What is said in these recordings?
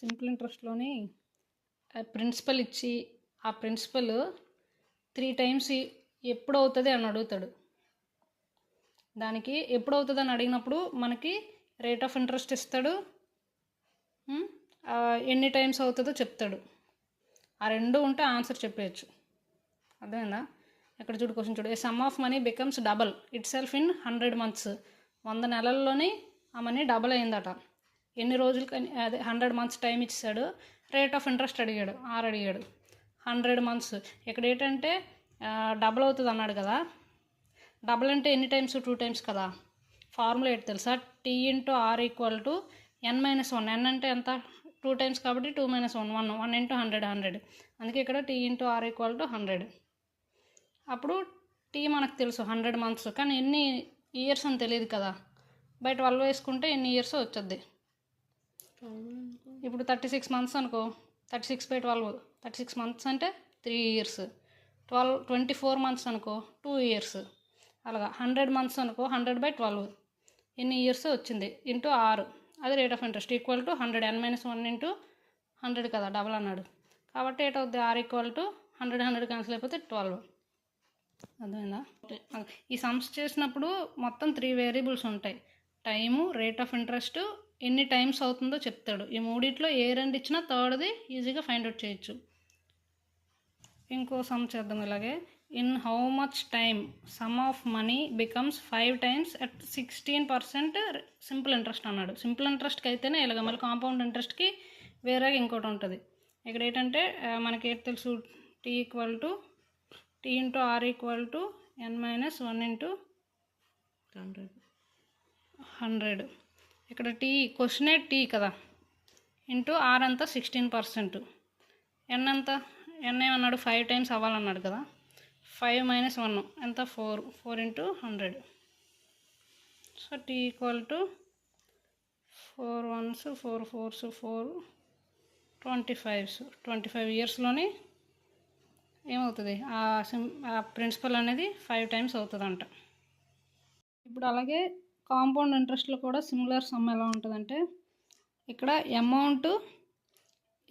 Simple ఇంట్రెస్ట్లోని principal ఇచ్చి ఆ principal 3 times ఎప్పుడు అవుతుంది అని అడుగుతాడు. దానికి ఎప్పుడు అవుతుంది అని అడిగినప్పుడు మనకి రేట్ ఆఫ్ ఇంట్రెస్ట్ ఇస్తాడు, ఎన్ని టైమ్స్ అవుతుందో చెప్తాడు. ఆ రెండు ఉంటే ఆన్సర్ చెప్పేయచ్చు. అర్థమైందా? ఇక్కడ చూడు, క్వశ్చన్ చూడు. A sum of money becomes double itself in 100 months. 100 నెలల్లోనే ఆ మనీ డబల్ అయిందట. ఎన్ని రోజులకి? అదే 100 months టైం ఇచ్చాడు. రేట్ ఆఫ్ ఇంట్రెస్ట్ అడిగాడు, 6 అడిగాడు. 100 months. ఇక్కడ ఏంటంటే డబల్ అవుతుంది అన్నాడు కదా. డబల్ అంటే ఎన్ని టైమ్స్? 2 టైమ్స్ కదా. ఫార్ములా ఏంటి తెలుసా? T × R = n-1. n అంటే ఎంత? 2 టైమ్స్ కాబట్టి 2 - 1 1 1 × 100 100. అందుకే ఇక్కడ T × R = 100. అప్పుడు T మనకు తెలుసు 100 months, కానీ ఎన్ని ఇయర్స్ అని తెలియదు కదా. బై 12 వేసుకుంటే ఎన్ని ఇయర్స్ వచ్చేది. ఇప్పుడు 36 months అనుకో, 36/12 36 months అంటే 3 years. 24 months అనుకో 2 years. అలాగా 100 months అనుకో 100/12 ఎన్ని ఇయర్స్ వచ్చింది ఇంటూ 6. అది rate of interest equal to 100 n-1 × 100 కదా, డబల్ అన్నాడు కాబట్టి ఏటవుద్ది? R = 100 100 క్యాన్సిల్ అయిపోతే 12. అర్థమైందా? ఈ సమ్స్ చేసినప్పుడు మొత్తం 3 వేరియబుల్స్ ఉంటాయి. టైము, రేట్ ఆఫ్ ఇంట్రెస్ట్, ఎన్ని టైమ్స్ అవుతుందో చెప్తాడు. ఈ మూడిట్లో ఏ రెండు ఇచ్చినా థర్డ్ది ఈజీగా ఫైండ్ అవుట్ చేయొచ్చు. ఇంకో సమ్ చేద్దాం ఇలాగే. In how much time some of money becomes 5 times at 16% simple interest అన్నాడు. సింపుల్ ఇంట్రెస్ట్కి అయితేనే ఇలాగ, మళ్ళీ కాంపౌండ్ ఇంట్రెస్ట్కి వేరేగా ఇంకోటి ఉంటుంది. ఇక్కడ ఏంటంటే మనకి ఏంటి తెలుసు? T × R = n-1 × 100. ఇక్కడ T క్వశ్చనే T కదా, ఇంటూ R అంతా 16%. n అంత? n ఏమన్నాడు? 5 times అవ్వాలన్నాడు కదా. 5 - 1 ఎంత? 4 4 × 100. So T = 4 1s 4 4s 4 25s 25 ఇయర్స్లోని ఏమవుతుంది? ఆ ప్రిన్సిపల్ అనేది 5 times అవుతుందంట. ఇప్పుడు అలాగే కాంపౌండ్ ఇంట్రెస్ట్లో కూడా సిమిలర్ సమ్ ఎలా ఉంటుందంటే, ఇక్కడ అమౌంట్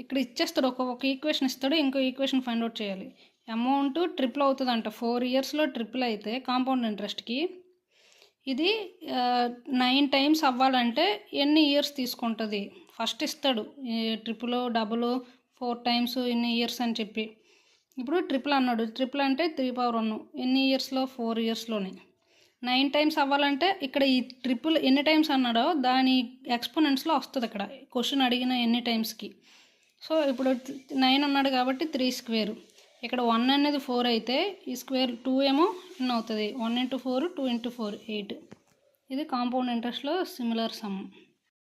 ఇక్కడ ఇచ్చేస్తాడు, ఒక ఈక్వేషన్ ఇస్తాడు, ఇంకో ఈక్వేషన్ ఫైండ్ అవుట్ చేయాలి. అమౌంట్ ట్రిపుల్ అవుతుందంట. 4 yearsలో ట్రిపుల్ అయితే కాంపౌండ్ ఇంట్రెస్ట్కి ఇది 9 times అవ్వాలంటే ఎన్ని ఇయర్స్ తీసుకుంటుంది? ఫస్ట్ ఇస్తాడు ట్రిపుల్ డబుల్ 4 times ఎన్ని ఇయర్స్ అని చెప్పి. ఇప్పుడు ట్రిపుల్ అన్నాడు. ట్రిపుల్ అంటే 3/1 ఎన్ని ఇయర్స్లో? 4 yearsలోని. 9 times అవ్వాలంటే ఇక్కడ ఈ ట్రిపుల్ ఎన్ని టైమ్స్ అన్నాడో దాని ఎక్స్పోనెంట్స్లో వస్తుంది ఇక్కడ క్వశ్చన్ అడిగిన ఎన్ని టైమ్స్కి. సో ఇప్పుడు 9 అన్నాడు కాబట్టి 3². ఇక్కడ 1 అనేది 4 అయితే ఈ స్క్వేర్ 2 ఏమో ఎన్ని అవుతుంది? 1 × 4 2 × 4 8. ఇది కాంపౌండ్ ఇంట్రెస్ట్లో సిమిలర్ సమ్.